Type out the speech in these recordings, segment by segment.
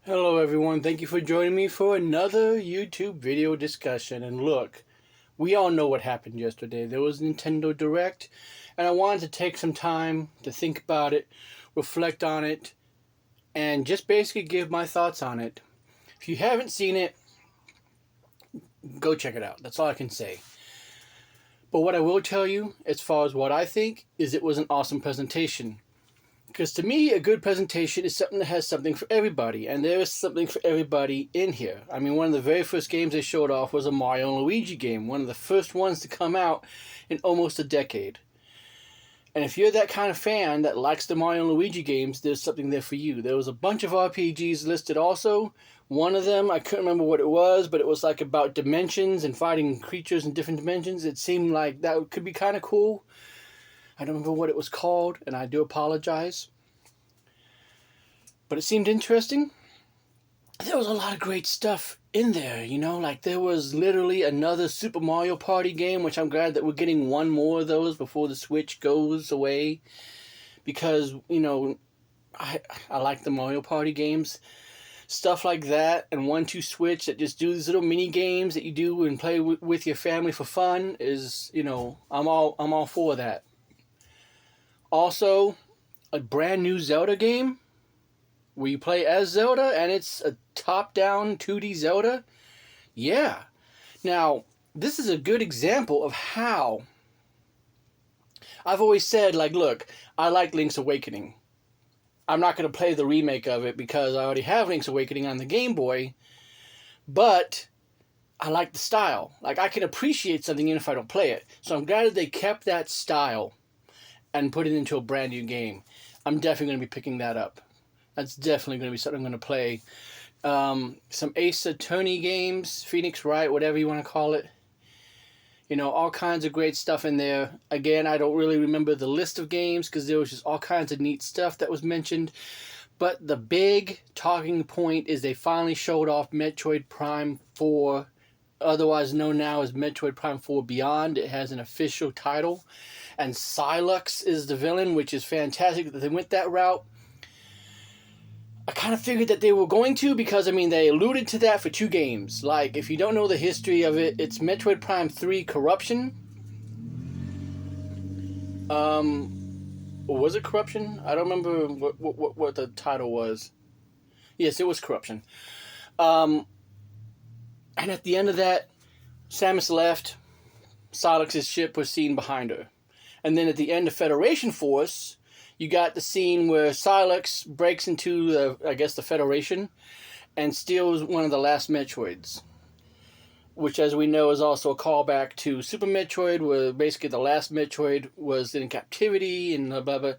Hello everyone, thank you for joining me for another YouTube video discussion. And look, we all know what happened yesterday. There was Nintendo Direct, and I wanted to take some time to think about it, reflect on it, and just basically give my thoughts on it. If you haven't seen it, go check it out. That's all I can say. But what I will tell you, as far as what I think, is it was an awesome presentation. Because to me, a good presentation is something that has something for everybody, and there is something for everybody in here. I mean, one of the very first games they showed off was a Mario and Luigi game, one of the first ones to come out in almost a decade. And if you're that kind of fan that likes the Mario and Luigi games, there's something there for you. There was a bunch of RPGs listed also. One of them, I couldn't remember what it was, but it was like about dimensions and fighting creatures in different dimensions. It seemed like that could be kind of cool. I don't remember what it was called, and I do apologize. But it seemed interesting. There was a lot of great stuff in there, like there was literally another Super Mario Party game, which I'm glad that we're getting one more of those before the Switch goes away. Because, I like the Mario Party games. Stuff like that, and 1-2 Switch that just do these little mini games that you do and play with your family for fun is, I'm all for that. Also, a brand new Zelda game where you play as Zelda and it's a top-down 2D Zelda. Yeah. Now, this is a good example of how I've always said, look, I like Link's Awakening. I'm not going to play the remake of it because I already have Link's Awakening on the Game Boy, but I like the style. I can appreciate something even if I don't play it. So I'm glad that they kept that style and put it into a brand new game. I'm definitely going to be picking that up. That's definitely going to be something I'm going to play. Some Ace Attorney games, Phoenix Wright, whatever you want to call it. All kinds of great stuff in there. Again, I don't really remember the list of games because there was just all kinds of neat stuff that was mentioned. But the big talking point is they finally showed off Metroid Prime 4, otherwise known now as Metroid Prime 4 Beyond. It has an official title. And Sylux is the villain, which is fantastic that they went that route. I kind of figured that they were going to because, they alluded to that for 2 games. If you don't know the history of it, it's Metroid Prime 3 Corruption. Was it Corruption? I don't remember what the title was. Yes, it was Corruption. And at the end of that, Samus left. Sylux's ship was seen behind her. And then at the end of Federation Force, you got the scene where Sylux breaks into, the Federation and steals one of the last Metroids. Which, as we know, is also a callback to Super Metroid, where basically the last Metroid was in captivity and blah, blah, blah.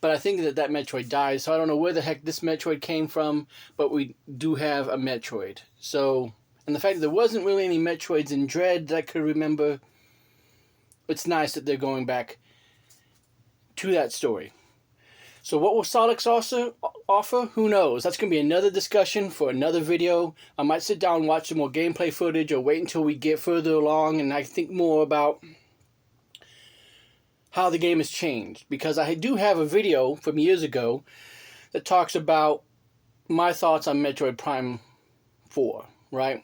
But I think that Metroid died, so I don't know where the heck this Metroid came from, but we do have a Metroid. So, and the fact that there wasn't really any Metroids in Dread that I could remember, it's nice that they're going back to that story. So what will Sylux also offer? Who knows? That's going to be another discussion for another video. I might sit down and watch some more gameplay footage or wait until we get further along and I think more about how the game has changed. Because I do have a video from years ago that talks about my thoughts on Metroid Prime 4, right?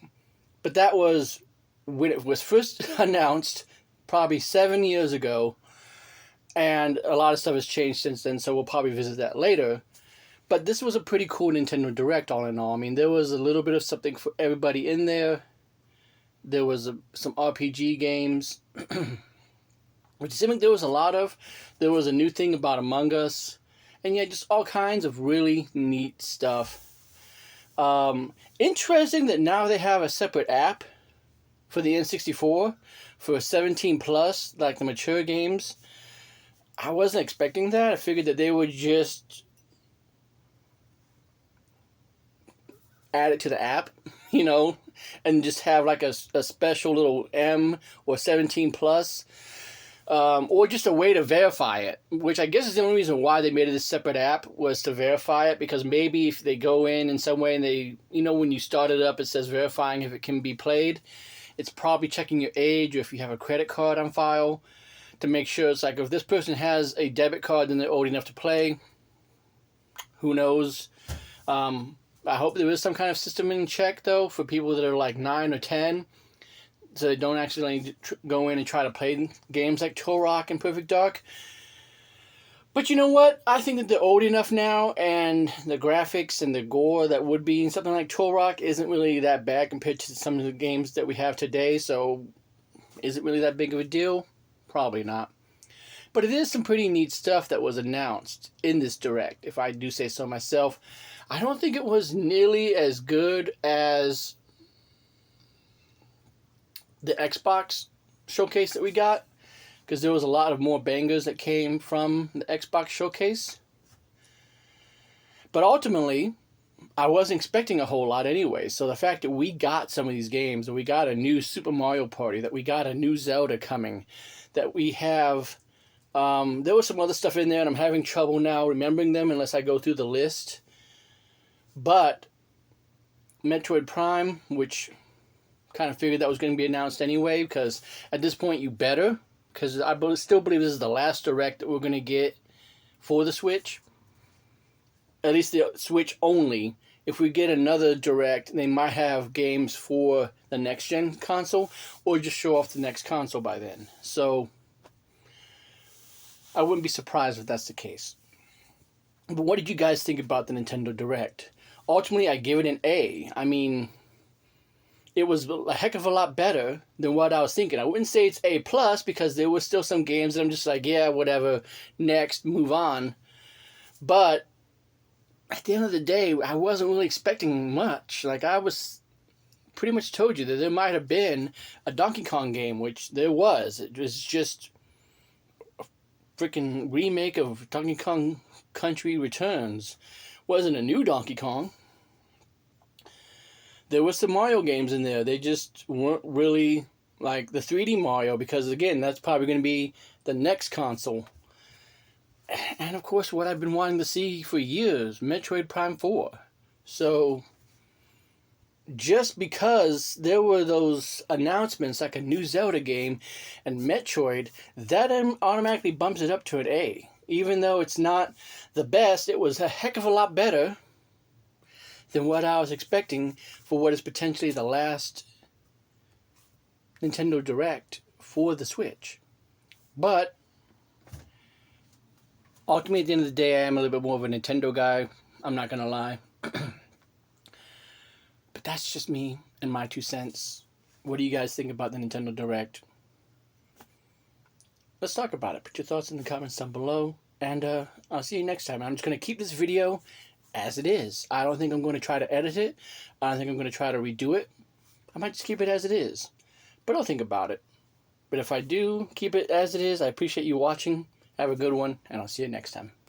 But that was when it was first announced, probably 7 years ago. And a lot of stuff has changed since then, so we'll probably visit that later. But this was a pretty cool Nintendo Direct, all in all. There was a little bit of something for everybody in there. There was some RPG games, which is something there was a lot of. There was a new thing about Among Us. And yeah, just all kinds of really neat stuff. Interesting that now they have a separate app for the N64 for 17 plus, like the mature games. I wasn't expecting that. I figured that they would just add it to the app, and just have a special little M or 17 plus, or just a way to verify it, which I guess is the only reason why they made it a separate app was to verify it, because maybe if they go in some way and they, when you start it up, it says verifying if it can be played. It's probably checking your age or if you have a credit card on file, to make sure it's if this person has a debit card, then they're old enough to play. Who knows? I hope there is some kind of system in check, though, for people that are like 9 or 10, so they don't actually go in and try to play games like Turok and Perfect Dark. But you know what? I think that they're old enough now, and the graphics and the gore that would be in something like Turok isn't really that bad compared to some of the games that we have today, so is it really that big of a deal? Probably not. But it is some pretty neat stuff that was announced in this Direct, if I do say so myself. I don't think it was nearly as good as the Xbox showcase that we got, because there was a lot of more bangers that came from the Xbox showcase. But ultimately, I wasn't expecting a whole lot anyway. So the fact that we got some of these games, that we got a new Super Mario Party, that we got a new Zelda coming, that we have... there was some other stuff in there, and I'm having trouble now remembering them unless I go through the list. But Metroid Prime, which kind of figured that was going to be announced anyway, because at this point you better, because I still believe this is the last Direct that we're going to get for the Switch. At least the Switch only. If we get another Direct, they might have games for the next-gen console, or just show off the next console by then. So I wouldn't be surprised if that's the case. But what did you guys think about the Nintendo Direct? Ultimately, I give it an A. I mean, it was a heck of a lot better than what I was thinking. I wouldn't say it's A+, because there were still some games that I'm just like, yeah, whatever, next, move on. But at the end of the day, I wasn't really expecting much. Like, I was pretty much told you that there might have been a Donkey Kong game, which there was. It was just a freaking remake of Donkey Kong Country Returns. Wasn't a new Donkey Kong. There were some Mario games in there. They just weren't really like the 3D Mario, because again, that's probably going to be the next console. And of course, what I've been wanting to see for years, Metroid Prime 4. So just because there were those announcements like a new Zelda game and Metroid, that automatically bumps it up to an A. Even though it's not the best, it was a heck of a lot better than what I was expecting for what is potentially the last Nintendo Direct for the Switch. But ultimately, at the end of the day, I am a little bit more of a Nintendo guy. I'm not going to lie. But that's just me and my 2 cents. What do you guys think about the Nintendo Direct? Let's talk about it. Put your thoughts in the comments down below. And I'll see you next time. I'm just going to keep this video as it is. I don't think I'm going to try to edit it. I don't think I'm going to try to redo it. I might just keep it as it is. But I'll think about it. But if I do keep it as it is, I appreciate you watching. Have a good one, and I'll see you next time.